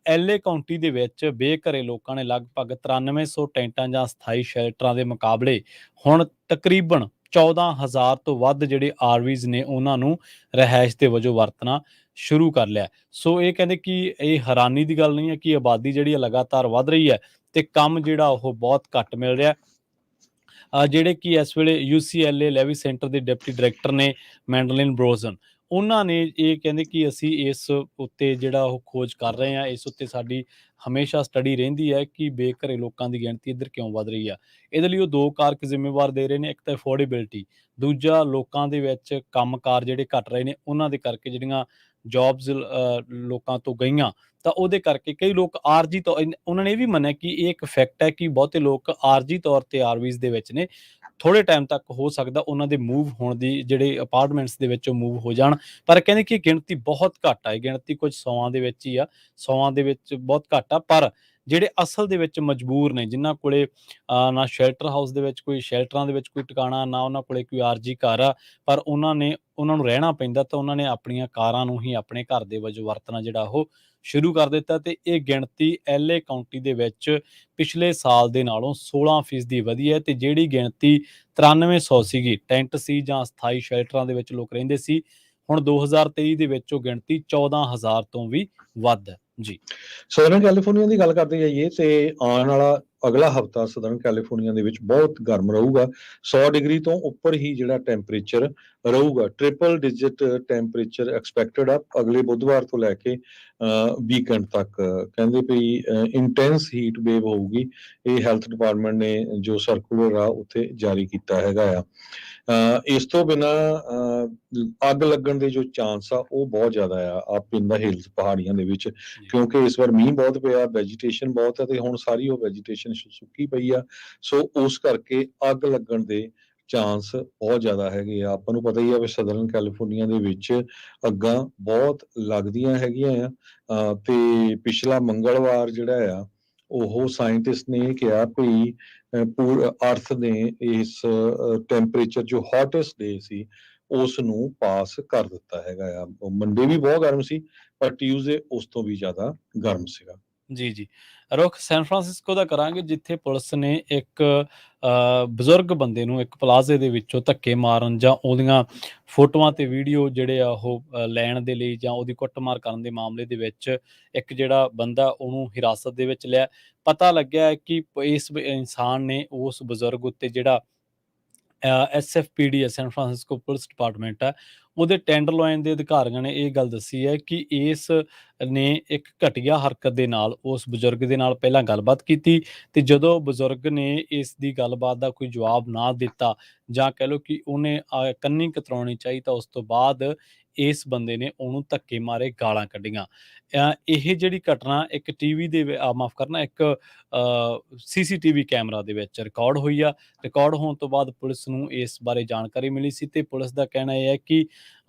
ਐਲਏ ਕਾਉਂਟੀ ਦੇ ਵਿੱਚ ਬੇਘਰੇ ਲੋਕਾਂ ਨੇ ਲਗਭਗ 9300 ਟੈਂਟਾਂ ਜਾਂ ਸਥਾਈ ਸ਼ੈਲਟਰਾਂ ਦੇ ਮੁਕਾਬਲੇ ਹੁਣ ਤਕਰੀਬਨ 14,000 ਤੋਂ ਵੱਧ ਜਿਹੜੇ ਆਰਵੀਜ਼ ਨੇ ਉਹਨਾਂ ਨੂੰ ਰਿਹਾਇਸ਼ ਦੇ ਵਜੋਂ ਵਰਤਣਾ ਸ਼ੁਰੂ ਕਰ ਲਿਆ। ਸੋ ਇਹ ਕਹਿੰਦੇ ਕਿ ਇਹ ਹੈਰਾਨੀ ਦੀ ਗੱਲ ਨਹੀਂ ਹੈ ਕਿ ਆਬਾਦੀ ਜਿਹੜੀ ਹੈ ਲਗਾਤਾਰ ਵੱਧ ਰਹੀ ਹੈ, ਤੇ ਕੰਮ ਜਿਹੜਾ ਉਹ ਬਹੁਤ ਘੱਟ ਮਿਲ ਰਿਹਾ। ਜਿਹੜੇ ਕਿ ਇਸ ਵੇਲੇ UCLA ਲੈਵੀ ਸੈਂਟਰ ਦੇ ਡਿਪਟੀ ਡਾਇਰੈਕਟਰ ਨੇ ਮੈਂਡਲਿਨ ਬਰੋਜ਼ਨ, ਉਹਨਾਂ ਨੇ ਇਹ ਕਹਿੰਦੇ ਕਿ ਅਸੀਂ ਇਸ ਉੱਤੇ ਜਿਹੜਾ ਉਹ ਖੋਜ ਕਰ ਰਹੇ ਹਾਂ, ਇਸ ਉੱਤੇ ਸਾਡੀ ਹਮੇਸ਼ਾ ਸਟੱਡੀ ਰਹਿੰਦੀ ਹੈ ਕਿ ਬੇਘਰੇ ਲੋਕਾਂ ਦੀ ਗਿਣਤੀ ਇੱਧਰ ਕਿਉਂ ਵੱਧ ਰਹੀ ਆ। ਇਹਦੇ ਲਈ ਉਹ ਦੋ ਕਾਰਕ ਜ਼ਿੰਮੇਵਾਰ ਦੇ ਰਹੇ ਨੇ, ਇੱਕ ਤਾਂ ਅਫੋਰਡੇਬਿਲਟੀ, ਦੂਜਾ ਲੋਕਾਂ ਦੇ ਵਿੱਚ ਕੰਮਕਾਰ ਜਿਹੜੇ ਘਟ ਰਹੇ ਨੇ ਉਹਨਾਂ ਦੇ ਕਰਕੇ, ਜਿਹੜੀਆਂ ਜੌਬਸ ਲੋਕਾਂ ਤੋਂ ਗਈਆਂ ਤਾਂ ਉਹਦੇ ਕਰਕੇ ਕਈ ਲੋਕ ਆਰਜੀ ਤੋਂ, ਉਹਨਾਂ ਨੇ ਇਹ ਵੀ ਮੰਨਿਆ ਕਿ ਇਹ ਇੱਕ ਫੈਕਟ ਹੈ ਕਿ ਬਹੁਤੇ ਲੋਕ ਆਰਜੀ ਤੌਰ ਤੇ ਆਰਵੀਜ਼ ਦੇ ਵਿੱਚ ਨੇ, ਥੋੜ੍ਹੇ ਟਾਈਮ ਤੱਕ ਹੋ ਸਕਦਾ ਉਹਨਾਂ ਦੇ ਮੂਵ ਹੋਣ ਦੀ, ਜਿਹੜੇ ਅਪਾਰਟਮੈਂਟਸ ਦੇ ਵਿੱਚ ਉਹ ਮੂਵ ਹੋ ਜਾਣ। ਪਰ ਕਹਿੰਦੇ ਕਿ ਗਿਣਤੀ ਬਹੁਤ ਘੱਟ ਆ, ਇਹ ਗਿਣਤੀ ਕੁਝ 100 ਦੇ ਵਿੱਚ ਹੀ ਆ, 100 ਦੇ ਵਿੱਚ ਬਹੁਤ ਘੱਟ ਆ। ਪਰ ਜਿਹੜੇ ਅਸਲ ਦੇ ਵਿੱਚ ਮਜਬੂਰ ਨੇ, ਜਿਨ੍ਹਾਂ ਕੋਲੇ ਨਾ ਸ਼ੈਲਟਰ ਹਾਊਸ ਦੇ ਵਿੱਚ ਕੋਈ, ਸ਼ੈਲਟਰਾਂ ਦੇ ਵਿੱਚ ਕੋਈ ਟਿਕਾਣਾ, ਨਾ ਉਹਨਾਂ ਕੋਲੇ ਕੋਈ ਆਰਜੀ ਘਰ ਆ, ਪਰ ਉਹਨਾਂ ਨੂੰ ਰਹਿਣਾ ਪੈਂਦਾ, ਤਾਂ ਉਹਨਾਂ ਨੇ ਆਪਣੀਆਂ ਕਾਰਾਂ ਨੂੰ ਹੀ ਆਪਣੇ ਘਰ ਦੇ ਵਜੋਂ ਵਰਤਣਾ ਜਿਹੜਾ ਉਹ ਸ਼ੁਰੂ ਕਰ ਦਿੱਤਾ। ਤੇ ਇਹ ਗਿਣਤੀ LA ਕਾਉਂਟੀ ਦੇ ਵਿੱਚ ਪਿਛਲੇ ਸਾਲ ਦੇ ਨਾਲੋਂ 16% ਵਧੀ ਹੈ। ਤੇ ਜਿਹੜੀ ਗਿਣਤੀ 9300 ਸੀਗੀ, ਟੈਂਟ ਸੀ ਜਾਂ ਅਸਥਾਈ ਸ਼ੈਲਟਰਾਂ ਦੇ ਵਿੱਚ ਲੋਕ ਰਹਿੰਦੇ ਸੀ, ਹੁਣ 2023 ਦੇ ਵਿੱਚ ਉਹ ਗਿਣਤੀ 14,000 ਤੋਂ ਵੀ ਵੱਧ ਹੈ ਜੀ। ਸਦਰਨ ਕੈਲੀਫੋਰਨੀਆ ਦੀ ਗੱਲ ਕਰਦੇ ਜਾਈਏ ਤੇ ਆਉਣ ਵਾਲਾ ਅਗਲਾ ਹਫਤਾ ਸਦਰਨ ਕੈਲੀਫੋਰਨੀਆ ਦੇ ਵਿੱਚ ਬਹੁਤ ਗਰਮ ਰਹੂਗਾ। 100 ਡਿਗਰੀ ਤੋਂ ਉੱਪਰ ਹੀ ਜਿਹੜਾ ਟੈਂਪਰੇਚਰ ਰਹੂਗਾ। ਟ੍ਰਿਪਲ ਡਿਜਿਟ ਟੈਂਪਰੇਚਰ ਐਕਸਪੈਕਟਡ ਆ ਅਗਲੇ ਬੁੱਧਵਾਰ ਤੋਂ ਲੈ ਕੇ ਵੀਕਐਂਡ ਤੱਕ। ਕਹਿੰਦੇ ਵੀ ਇੰਟੈਂਸ ਹੀਟ ਵੇਵ ਹੋਊਗੀ। ਇਹ ਹੈਲਥ ਡਿਪਾਰਟਮੈਂਟ ਨੇ ਜੋ ਸਰਕੂਲਰ ਆ ਉੱਥੇ ਜਾਰੀ ਕੀਤਾ ਹੈਗਾ ਆ। ਇਸ ਤੋਂ ਬਿਨਾਂ ਅੱਗ ਲੱਗਣ ਦੇ ਜੋ ਚਾਂਸ ਆ ਉਹ ਬਹੁਤ ਜ਼ਿਆਦਾ ਆ ਅਪ ਇਨ ਦਾ ਹਿਲਸ, ਪਹਾੜੀਆਂ ਦੇ ਵਿੱਚ, ਕਿਉਂਕਿ ਇਸ ਵਾਰ ਮੀਂਹ ਬਹੁਤ ਪਿਆ, ਵੈਜੀਟੇਸ਼ਨ ਬਹੁਤ ਹੈ ਤੇ ਹੁਣ ਸਾਰੀ ਉਹ ਵੈਜੀਟੇਸ਼ਨ ਸੁੱਕੀ ਪਈ ਆ। ਸੋ ਉਸ ਕਰਕੇ ਅੱਗ ਲੱਗਣ ਦੇ ਚਾਂਸ ਬਹੁਤ ਜ਼ਿਆਦਾ ਹੈਗੇ ਆ। ਆਪਾਂ ਨੂੰ ਪਤਾ ਹੀ ਆ ਵੀ ਸਦਰਨ ਕੈਲੀਫੋਰਨੀਆ ਦੇ ਵਿੱਚ ਅੱਗਾਂ ਬਹੁਤ ਲੱਗਦੀਆਂ ਹੈਗੀਆਂ ਆ। ਤੇ ਪਿਛਲਾ ਮੰਗਲਵਾਰ ਜਿਹੜਾ ਆ ਉਹ ਸਾਇੰਟਿਸਟ ਨੇ ਕਿਹਾ ਵੀ ਅਰਥ ਨੇ ਇਸ ਟੈਂਪਰੇਚਰ ਜੋ ਹੌਟੈਸਟ ਡੇ ਸੀ ਉਸ ਨੂੰ ਪਾਸ ਕਰ ਦਿੱਤਾ ਹੈਗਾ ਆ। ਮੰਡੇ ਵੀ ਬਹੁਤ ਗਰਮ ਸੀ, ਪਰ ਟਿਊਜ਼ਡੇ ਉਸ ਤੋਂ ਵੀ ਜ਼ਿਆਦਾ ਗਰਮ ਸੀਗਾ। ਜੀ। ਰੁੱਖ ਸੈਨ ਫਰਾਂਸਿਸਕੋ ਦਾ ਕਰਾਂਗੇ, ਜਿੱਥੇ ਪੁਲਿਸ ਨੇ ਇੱਕ ਬਜ਼ੁਰਗ ਬੰਦੇ ਨੂੰ ਇੱਕ ਪਲਾਜ਼ੇ ਦੇ ਵਿੱਚੋਂ ਧੱਕੇ ਮਾਰਨ ਜਾਂ ਉਹਦੀਆਂ ਫੋਟੋਆਂ ਤੇ ਵੀਡੀਓ ਜਿਹੜੇ ਆ ਉਹ ਲੈਣ ਦੇ ਲਈ, ਜਾਂ ਉਹਦੀ ਕੁੱਟਮਾਰ ਕਰਨ ਦੇ ਮਾਮਲੇ ਦੇ ਵਿੱਚ ਇੱਕ ਜਿਹੜਾ ਬੰਦਾ ਉਹਨੂੰ ਹਿਰਾਸਤ ਦੇ ਵਿੱਚ ਲਿਆ। ਪਤਾ ਲੱਗਿਆ ਕਿ ਇਸ ਇਨਸਾਨ ਨੇ ਉਸ ਬਜ਼ੁਰਗ ਉੱਤੇ ਜਿਹੜਾ SFPD ਹੈ, ਸੈਨ ਫਰਾਂਸਿਸਕੋ ਪੁਲਿਸ ਡਿਪਾਰਟਮੈਂਟ ਹੈ, ਉਹਦੇ ਟੈਂਡਰਲੋਇਨ ਦੇ ਅਧਿਕਾਰੀਆਂ ਨੇ ਇਹ ਗੱਲ ਦੱਸੀ ਹੈ ਕਿ ਇਸ ਨੇ ਇੱਕ ਘਟੀਆ ਹਰਕਤ ਦੇ ਨਾਲ ਉਸ ਬਜ਼ੁਰਗ ਦੇ ਨਾਲ ਪਹਿਲਾਂ ਗੱਲਬਾਤ ਕੀਤੀ, ਤੇ ਜਦੋਂ ਬਜ਼ੁਰਗ ਨੇ ਇਸ ਦੀ ਗੱਲਬਾਤ ਦਾ ਕੋਈ ਜਵਾਬ ਨਾ ਦਿੱਤਾ, ਜਾਂ ਕਹਿ ਲਓ ਕਿ ਉਹਨੇ ਕੰਨੀ ਕਤਰਾਉਣੀ ਚਾਹੀ, ਤਾਂ ਉਸ ਤੋਂ ਬਾਅਦ ਇਸ ਬੰਦੇ ਨੇ ਉਹਨੂੰ ਧੱਕੇ ਮਾਰੇ, ਗਾਲਾਂ ਕੱਢੀਆਂ। ਇਹ ਜਿਹੜੀ ਘਟਨਾ ਇੱਕ ਟੀਵੀ ਦੇ ਮਾਫ ਕਰਨਾ, ਇੱਕ CCTV ਕੈਮਰਾ ਦੇ ਵਿੱਚ ਰਿਕਾਰਡ ਹੋਈ ਆ। ਰਿਕਾਰਡ ਹੋਣ ਤੋਂ ਬਾਅਦ ਪੁਲਿਸ ਨੂੰ ਇਸ ਬਾਰੇ ਜਾਣਕਾਰੀ ਮਿਲੀ ਸੀ, ਤੇ ਪੁਲਿਸ ਦਾ ਕਹਿਣਾ ਇਹ ਹੈ ਕਿ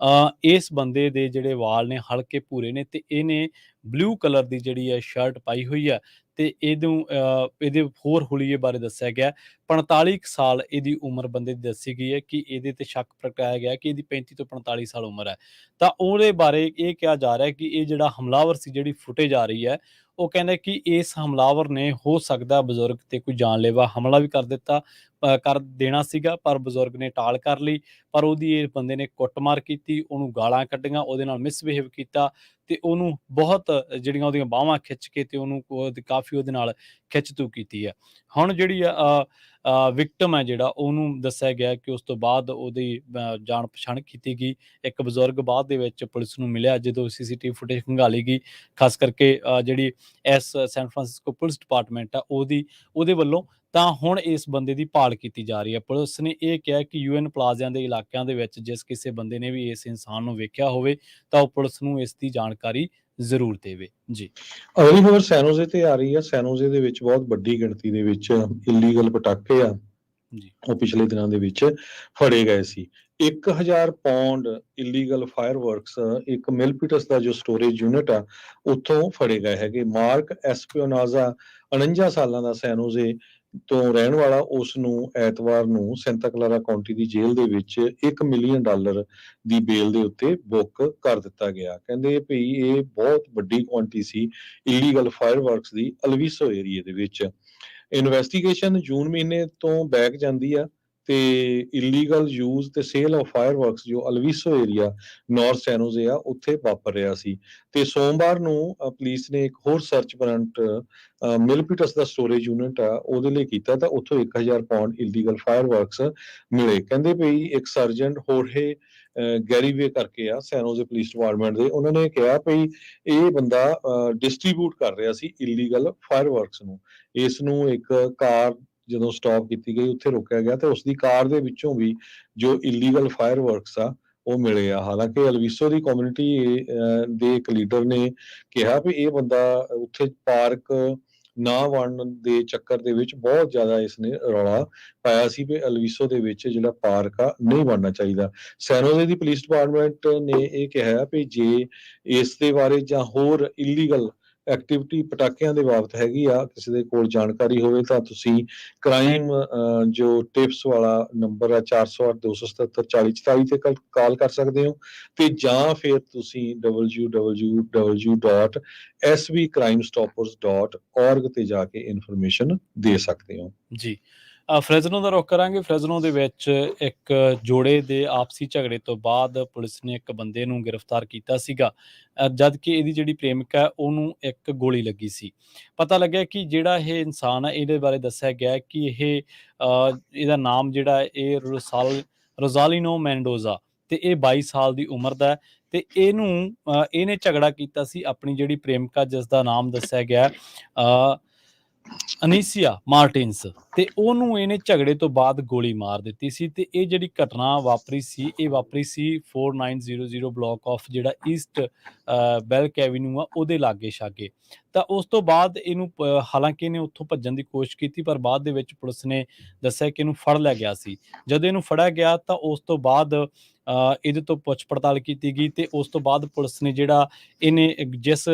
ਇਸ ਬੰਦੇ ਦੇ ਜਿਹੜੇ ਵਾਲ ਨੇ ਹਲਕੇ ਭੂਰੇ ਨੇ, ਤੇ ਇਹਨੇ ਬਲੂ ਕਲਰ ਦੀ ਜਿਹੜੀ ਹੈ ਸ਼ਰਟ ਪਾਈ ਹੋਈ ਆ, ਤੇ ਇਹਦੇ ਹੋਰ ਹੁਲੀਏ ਬਾਰੇ ਦੱਸਿਆ ਗਿਆ। 45 ਸਾਲ ਇਹਦੀ ਉਮਰ ਬੰਦੇ ਦੀ ਦੱਸੀ ਗਈ ਹੈ, ਕਿ ਇਹਦੇ ਤੇ ਸ਼ੱਕ ਪ੍ਰਗਟਾਇਆ ਗਿਆ ਕਿ ਇਹਦੀ 35 ਤੋਂ 45 ਸਾਲ ਉਮਰ ਹੈ। ਤਾਂ ਉਹਦੇ ਬਾਰੇ ਇਹ ਕਿਹਾ ਜਾ ਰਿਹਾ ਕਿ ਇਹ ਜਿਹੜਾ ਹਮਲਾਵਰ ਸੀ, ਜਿਹੜੀ ਫੁਟੇਜ ਆ ਰਹੀ ਹੈ, ਉਹ ਕਹਿੰਦੇ ਕਿ ਇਸ ਹਮਲਾਵਰ ਨੇ ਹੋ ਸਕਦਾ ਬਜ਼ੁਰਗ ਤੇ ਕੋਈ ਜਾਨਲੇਵਾ ਹਮਲਾ ਵੀ ਕਰ ਦੇਣਾ ਸੀਗਾ, ਪਰ ਬਜ਼ੁਰਗ ਨੇ ਟਾਲ ਕਰ ਲਈ। ਪਰ ਉਹਦੀ ਇਹ ਬੰਦੇ ਨੇ ਕੁੱਟਮਾਰ ਕੀਤੀ, ਉਹਨੂੰ ਗਾਲਾਂ ਕੱਢੀਆਂ, ਉਹਦੇ ਨਾਲ ਮਿਸਬਿਹੇਵ ਕੀਤਾ, ਤੇ ਉਹਨੂੰ ਬਹੁਤ ਜਿਹੜੀਆਂ ਉਹਦੀਆਂ ਬਾਹਾਂ ਖਿੱਚ ਕੇ ਤੇ ਉਹਨੂੰ ਕਾਫੀ ਉਹਦੇ ਨਾਲ ਖਿੱਚ-ਤੂ ਕੀਤੀ ਹੈ। ਹੁਣ ਜਿਹੜੀ ਵਿਕਟਮ ਹੈ, ਜਿਹੜਾ ਉਹਨੂੰ ਦੱਸਿਆ ਗਿਆ ਕਿ ਉਸ ਤੋਂ ਬਾਅਦ ਉਹਦੀ ਜਾਣ ਪਛਾਣ ਕੀਤੀ ਗਈ। ਇੱਕ ਬਜ਼ੁਰਗ ਬਾਅਦ ਦੇ ਵਿੱਚ ਪੁਲਿਸ ਨੂੰ ਮਿਲਿਆ ਜਦੋਂ CCTV ਫੁਟੇਜ ਖੰਗਾਲੀ ਗਈ, ਖਾਸ ਕਰਕੇ ਜਿਹੜੀ ਸੈਨ ਫਰਾਂਸਿਸਕੋ ਪੁਲਿਸ ਡਿਪਾਰਟਮੈਂਟ ਆ ਉਹਦੇ ਵੱਲੋਂ। ਤਾਂ ਹੁਣ ਇਸ ਬੰਦੇ ਦੀ ਭਾਲ ਕੀਤੀ ਜਾ ਰਹੀ ਹੈ। ਪੁਲਿਸ ਨੇ ਇਹ ਕਿਹਾ ਕਿ UN ਪਲਾਜ਼ਿਆਂ ਦੇ ਇਲਾਕਿਆਂ ਦੇ ਵਿੱਚ ਜਿਸ ਕਿਸੇ ਬੰਦੇ ਨੇ ਵੀ ਇਸ ਇਨਸਾਨ ਨੂੰ ਵੇਖਿਆ ਹੋਵੇ, ਤਾਂ ਉਹ ਪੁਲਿਸ ਨੂੰ ਇਸ ਦੀ ਜਾਣਕਾਰੀ ਜ਼ਰੂਰ ਦੇਵੇ ਜੀ। ਅਗਲੀ ਖਬਰ ਸੈਨੋਜ਼ੇ ਤੇ ਆ ਰਹੀ ਹੈ। ਸੈਨੋਜ਼ੇ ਦੇ ਵਿੱਚ ਬਹੁਤ ਵੱਡੀ ਗਿਣਤੀ ਦੇ ਵਿੱਚ ਇਲੀਗਲ ਪਟਾਕੇ ਆ ਜੀ, ਉਹ ਪਿਛਲੇ ਦਿਨਾਂ ਦੇ ਵਿੱਚ ਫੜੇ ਗਏ ਸੀ। 1000 ਪੌਂਡ ਇਲੀਗਲ ਫਾਇਰਵਰਕਸ ਇੱਕ ਮਿਲਪੀਟਸ ਦਾ ਜੋ ਸਟੋਰੇਜ ਯੂਨਿਟ ਆ ਉੱਥੋਂ ਫੜੇ ਗਏ ਹੈਗੇ। ਮਾਰਕ ਐਸਪੀਓਨਾਜ਼ਾ 49 ਸਾਲਾਂ ਦਾ ਸੈਨੋਜ਼ੇ ਤੋਂ ਰਹਿਣ ਵਾਲਾ, ਉਸ ਨੂੰ ਐਤਵਾਰ ਨੂੰ ਸੈਂਟਾ ਕਲਾਰਾ ਕਾਉਂਟੀ ਦੀ ਜੇਲ੍ਹ ਦੇ ਵਿੱਚ $1 ਮਿਲੀਅਨ ਦੀ ਬੇਲ ਦੇ ਉੱਤੇ ਬੁੱਕ ਕਰ ਦਿੱਤਾ ਗਿਆ। ਕਹਿੰਦੇ ਵੀ ਇਹ ਬਹੁਤ ਵੱਡੀ ਕੁਆਂਟੀ ਸੀ ਇਲੀਗਲ ਫਾਇਰਵਰਕਸ ਦੀ ਅਲਵਿਸੋ ਏਰੀਏ ਦੇ ਵਿੱਚ। ਇਨਵੈਸਟੀਗੇਸ਼ਨ ਜੂਨ ਮਹੀਨੇ ਤੋਂ ਬੈਕ ਜਾਂਦੀ ਆ, ਤੇ ਇਲੀਗਲ ਯੂਜ਼ ਤੇ ਸੇਲ ਆਫ ਫਾਇਰਵਰਕਸ ਜੋ ਅਲਵਿਸੋ ਏਰੀਆ ਨਾਰਥ ਸੈਨੋਜ਼ੇ ਆ ਉੱਥੇ ਵਾਪਰ ਰਿਹਾ ਸੀ। ਤੇ ਸੋਮਵਾਰ ਨੂੰ ਪੁਲਿਸ ਨੇ ਇੱਕ ਹੋਰ ਸਰਚ ਵਾਰੰਟ ਮਿਲਪੀਟਸ ਦਾ ਸਟੋਰੇਜ ਯੂਨਿਟ ਆ ਉਹਦੇ ਲਈ ਕੀਤਾ, ਤਾਂ ਉੱਥੋਂ 1000 ਪੌਂਡ ਇਲੀਗਲ ਫਾਇਰਵਰਕਸ ਮਿਲੇ। ਕਹਿੰਦੇ ਵੀ ਇੱਕ ਸਰਜੈਂਟ ਹੋਰਹੇ ਗੈਰੀਵੇ ਕਰਕੇ ਆ ਸੈਨੋਜ਼ੇ ਪੁਲਿਸ ਡਿਪਾਰਟਮੈਂਟ ਦੇ, ਉਹਨਾਂ ਨੇ ਕਿਹਾ ਵੀ ਇਹ ਬੰਦਾ ਡਿਸਟਰੀਬਿਊਟ ਕਰ ਰਿਹਾ ਸੀ ਇਲੀਗਲ ਫਾਇਰਵਰਕਸ ਨੂੰ। ਇਸ ਨੂੰ ਇੱਕ ਕਾਰ ਜਦੋਂ ਸਟਾਪ ਕੀਤੀ ਗਈ ਉੱਥੇ ਰੋਕਿਆ ਗਿਆ, ਤੇ ਉਸ ਦੀ ਕਾਰ ਦੇ ਵਿੱਚੋਂ ਵੀ ਜੋ ਇਲੀਗਲ ਫਾਇਰਵਰਕਸ ਆ ਉਹ ਮਿਲੇ ਆ। ਹਾਲਾਂਕਿ ਅਲਵਿਸੋ ਦੀ ਕਮਿਊਨਿਟੀ ਦੇ ਇੱਕ ਲੀਡਰ ਨੇ ਕਿਹਾ ਵੀ ਇਹ ਬੰਦਾ ਉੱਥੇ ਪਾਰਕ ਨਾ ਵੰਡਣ ਦੇ ਚੱਕਰ ਦੇ ਵਿੱਚ ਬਹੁਤ ਜ਼ਿਆਦਾ ਇਸਨੇ ਰੌਲਾ ਪਾਇਆ ਸੀ ਵੀ ਅਲਵੀਸੋ ਦੇ ਵਿੱਚ ਜਿਹੜਾ ਪਾਰਕ ਆ ਨਹੀਂ ਬਣਨਾ ਚਾਹੀਦਾ। ਸੈਨੋਜ਼ੇ ਦੀ ਪੁਲਿਸ ਡਿਪਾਰਟਮੈਂਟ ਨੇ ਇਹ ਕਿਹਾ ਵੀ ਜੇ ਇਸ ਦੇ ਬਾਰੇ ਜਾਂ ਹੋਰ ਇਲੀਗਲ ਐਕਟੀਵਿਟੀ ਪਟਾਕਿਆਂ ਦੇ ਬਾਬਤ ਹੈਗੀ ਆ, ਕਿਸੇ ਦੇ ਕੋਲ ਜਾਣਕਾਰੀ ਹੋਵੇ ਤਾਂ ਤੁਸੀਂ ਕ੍ਰਾਈਮ ਜੋ ਟਿਪਸ ਵਾਲਾ ਨੰਬਰ ਆ 408-277-4044 ਤੇ ਕਾਲ ਕਰ ਸਕਦੇ ਹੋ, ਤੇ ਜਾਂ ਫਿਰ ਤੁਸੀਂ www.svcrimestoppers.org ਤੇ ਜਾ ਕੇ ਇਨਫੋਰਮੇਸ਼ਨ ਦੇ ਸਕਦੇ ਹੋ। ਜੀ ਫਰੈਜ਼ਨੋ ਦਾ ਰੁੱਖ ਕਰਾਂਗੇ। ਫਰੈਜ਼ਨੋ ਦੇ ਵਿੱਚ ਇੱਕ ਜੋੜੇ ਦੇ ਆਪਸੀ ਝਗੜੇ ਤੋਂ ਬਾਅਦ ਪੁਲਿਸ ਨੇ ਇੱਕ ਬੰਦੇ ਨੂੰ ਗ੍ਰਿਫਤਾਰ ਕੀਤਾ ਸੀਗਾ, ਜਦ ਕਿ ਇਹਦੀ ਜਿਹੜੀ ਪ੍ਰੇਮਿਕਾ ਹੈ ਉਹਨੂੰ ਇੱਕ ਗੋਲੀ ਲੱਗੀ ਸੀ। ਪਤਾ ਲੱਗਿਆ ਕਿ ਜਿਹੜਾ ਇਹ ਇਨਸਾਨ ਹੈ ਇਹਦੇ ਬਾਰੇ ਦੱਸਿਆ ਗਿਆ ਕਿ ਇਹਦਾ ਨਾਮ ਜਿਹੜਾ ਹੈ ਇਹ ਰੋਜ਼ਾਲੀਨੋ ਮੈਂਡੋਜ਼ਾ, ਤੇ ਇਹ 22 ਸਾਲ ਦੀ ਉਮਰ ਦਾ ਹੈ, ਤੇ ਇਹਨੇ ਝਗੜਾ ਕੀਤਾ ਸੀ ਆਪਣੀ ਜਿਹੜੀ ਪ੍ਰੇਮਿਕਾ ਜਿਸ ਦਾ ਨਾਮ ਦੱਸਿਆ ਗਿਆ ਅਨੀਸੀਆ ਮਾਰਟਿਨਸ, ਤੇ ਉਹਨੂੰ ਇਹਨੇ ਝਗੜੇ ਤੋਂ ਬਾਅਦ ਗੋਲੀ ਮਾਰ ਦਿੱਤੀ ਸੀ। ਤੇ ਇਹ ਜਿਹੜੀ ਘਟਨਾ ਵਾਪਰੀ ਸੀ 4900 ਬਲਾਕ ਆਫ ਜਿਹੜਾ ਈਸਟ ਬੈਲਕ ਐਵੀਨਿਊ ਆ ਉਹਦੇ ਲਾਗੇ ਛਾਗੇ। ਤਾਂ ਉਸ ਤੋਂ ਬਾਅਦ ਇਹਨੂੰ ਹਾਲਾਂਕਿ ਇਹਨੇ ਉੱਥੋਂ ਭੱਜਣ ਦੀ ਕੋਸ਼ਿਸ਼ ਕੀਤੀ, ਪਰ ਬਾਅਦ ਦੇ ਵਿੱਚ ਪੁਲਿਸ ਨੇ ਦੱਸਿਆ ਕਿ ਇਹਨੂੰ ਫੜ ਲਿਆ ਗਿਆ ਸੀ। ਜਦੋਂ ਇਹਨੂੰ ਫੜਿਆ ਗਿਆ ਤਾਂ ਉਸ ਤੋਂ ਬਾਅਦ ਇਹਦੇ ਤੋਂ ਪੁੱਛ ਪੜਤਾਲ ਕੀਤੀ ਗਈ, ਤੇ ਉਸ ਤੋਂ ਬਾਅਦ ਪੁਲਿਸ ਨੇ ਜਿਹੜਾ ਇਹਨੇ ਜਿਸ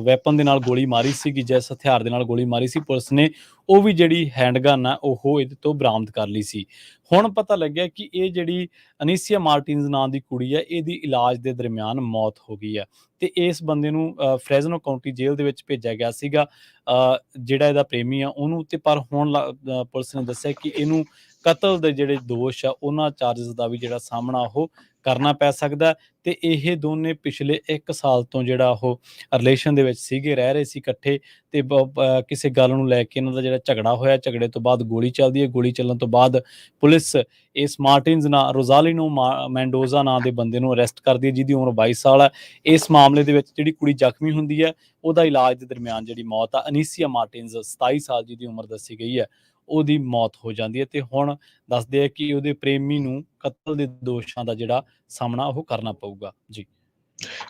ਵੈਪਨ ਦੇ ਨਾਲ ਗੋਲੀ ਮਾਰੀ ਸੀਗੀ, ਜਿਸ ਹਥਿਆਰ ਦੇ ਨਾਲ ਗੋਲੀ ਮਾਰੀ ਸੀ, ਪੁਲਿਸ ਨੇ ਉਹ ਵੀ ਜਿਹੜੀ ਹੈਂਡਗਨ ਆ ਉਹ ਇਹਦੇ ਤੋਂ ਬਰਾਮਦ ਕਰ ਲਈ ਸੀ। ਹੁਣ ਪਤਾ ਲੱਗਿਆ ਕਿ ਇਹ ਜਿਹੜੀ ਅਨੀਸੀਆ ਮਾਰਟਿਨਸ ਨਾਂ ਦੀ ਕੁੜੀ ਹੈ ਇਹਦੀ ਇਲਾਜ ਦੇ ਦਰਮਿਆਨ ਮੌਤ ਹੋ ਗਈ ਹੈ, ਤੇ ਇਸ ਬੰਦੇ ਨੂੰ ਫਰੈਜ਼ਨੋ ਕਾਉਂਟੀ ਜੇਲ੍ਹ ਦੇ ਵਿੱਚ ਭੇਜਿਆ ਗਿਆ ਸੀਗਾ, ਜਿਹੜਾ ਇਹਦਾ ਪ੍ਰੇਮੀ ਆ ਉਹਨੂੰ। ਤੇ ਪਰ ਹੁਣ ਪੁਲਿਸ ਨੇ ਦੱਸਿਆ ਕਿ ਇਹਨੂੰ ਕਤਲ ਦੇ ਜਿਹੜੇ ਦੋਸ਼ ਆ ਉਹਨਾਂ ਚਾਰਜਸ ਦਾ ਵੀ ਜਿਹੜਾ ਸਾਹਮਣਾ ਉਹ ਕਰਨਾ ਪੈ ਸਕਦਾ। ਤੇ ਇਹ ਦੋਨੇ ਪਿਛਲੇ 1 ਸਾਲ ਤੋਂ ਜਿਹੜਾ ਉਹ ਰਿਲੇਸ਼ਨ ਦੇ ਵਿੱਚ ਸੀਗੇ, ਰਹਿ ਰਹੇ ਸੀ ਇਕੱਠੇ, ਤੇ ਕਿਸੇ ਗੱਲ ਨੂੰ ਲੈ ਕੇ ਇਹਨਾਂ ਦਾ ਜਿਹੜਾ ਝਗੜਾ ਹੋਇਆ, ਝਗੜੇ ਤੋਂ ਬਾਅਦ ਗੋਲੀ ਚੱਲਦੀ ਹੈ। ਗੋਲੀ ਚੱਲਣ ਤੋਂ ਬਾਅਦ ਪੁਲਿਸ ਇਸ ਮਾਰਟਿਨਸ ਰੋਜ਼ਾਲੀਨੋ ਮੈਂਡੋਜ਼ਾ ਨਾਂ ਦੇ ਬੰਦੇ ਨੂੰ ਅਰੈਸਟ ਕਰਦੀ ਹੈ, ਜਿਹਦੀ ਉਮਰ 22 ਸਾਲ ਹੈ। ਇਸ ਮਾਮਲੇ ਦੇ ਵਿੱਚ ਜਿਹੜੀ ਕੁੜੀ ਜ਼ਖਮੀ ਹੁੰਦੀ ਹੈ ਉਹਦਾ ਇਲਾਜ ਦੇ ਦਰਮਿਆਨ ਜਿਹੜੀ ਮੌਤ ਆ ਅਨੀਸੀਆ ਮਾਰਟਿਨਸ 27 ਸਾਲ ਜਿਹਦੀ ਉਮਰ ਦੱਸੀ ਗਈ ਹੈ ਉਹਦੀ ਮੌਤ ਹੋ ਜਾਂਦੀ ਹੈ। ਤੇ ਹੁਣ ਦੱਸਦੇ ਆ ਕਿ ਉਹਦੇ ਪ੍ਰੇਮੀ ਨੂੰ ਕਤਲ ਦੇ ਦੋਸ਼ਾਂ ਦਾ ਜਿਹੜਾ ਸਾਹਮਣਾ ਉਹ ਕਰਨਾ ਪਊਗਾ। ਜੀ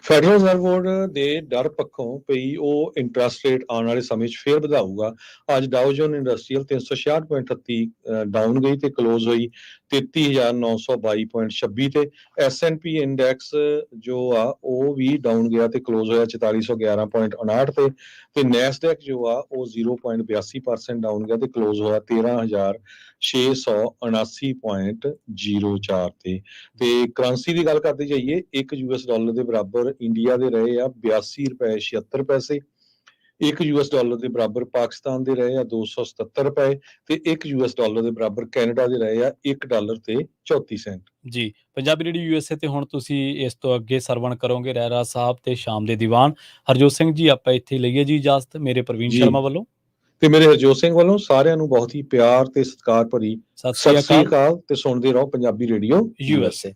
ਫੈਡਰਲ ਰਿਜ਼ਰਵ ਬੋਰਡ ਦੇ ਡਰ ਪੱਖੋਂ ਪਈ ਉਹ ਇੰਟਰਸਟ ਰੇਟ ਆਉਣ ਵਾਲੇ ਸਮੇਂ 'ਚ ਫੇਰ ਵਧਾਊਗਾ। ਅੱਜ ਡਾਓ ਜੋਨ ਇੰਡਸਟਰੀਅਲ 366.38 ਡਾਊਨ ਗਈ ਤੇ ਕਲੋਜ਼ ਹੋਈ 33,922.26 ਤੇ। S&P ਇੰਡੈਕਸ ਜੋ ਆ ਉਹ ਵੀ ਡਾਊਨ ਗਿਆ ਤੇ ਕਲੋਜ਼ ਹੋਇਆ 4411.59 ਤੇ ਨੈਸਡੈਕ ਜੋ ਆ ਉਹ 0.82% ਡਾਊਨ ਗਿਆ ਤੇ ਕਲੋਜ਼ ਹੋਇਆ 13,679.04 ਤੇ ਕਰੰਸੀ ਦੀ ਗੱਲ ਕਰਦੇ ਜਾਈਏ, $1 ਦੇ ਬਰਾਬਰ ਇੰਡੀਆ ਦੇ ਰਹੇ ਆ $82.76, $1 ਦੇ ਬਰਾਬਰ ਪਾਕਿਸਤਾਨ ਦੇ ਰਹੇ ਆ $277 ਤੇ $1 ਦੇ ਬਰਾਬਰ ਕੈਨੇਡਾ ਦੇ ਰਹੇ ਆ $1 ਤੇ 34 ਸੈਂਟ। ਜੀ ਪੰਜਾਬੀ ਰੇਡੀਓ USA ਤੇ ਹੁਣ ਤੁਸੀਂ ਇਸ ਤੋਂ ਅੱਗੇ ਸਰਵਣ ਕਰੋਗੇ ਰਹਿਰਾ ਸਾਹਿਬ ਤੇ ਸ਼ਾਮ ਦੇ ਦੀਵਾਨ। ਹਰਜੋਤ ਸਿੰਘ ਜੀ ਆਪਾਂ ਇੱਥੇ ਲਈਏ ਜੀ ਇਜਾਜ਼ਤ, ਮੇਰੇ ਪ੍ਰਵੀਨ ਸ਼ਰਮਾ ਵੱਲੋਂ ਤੇ ਮੇਰੇ ਹਰਜੋਤ ਸਿੰਘ ਵੱਲੋਂ ਸਾਰਿਆਂ ਨੂੰ ਬਹੁਤ ਹੀ ਪਿਆਰ ਤੇ ਸਤਿਕਾਰ ਭਰੀ ਸਤਿ ਸ੍ਰੀ ਅਕਾਲ ਤੇ ਸੁਣਦੇ ਰਹੋ ਪੰਜਾਬੀ ਰੇਡੀਓ USA।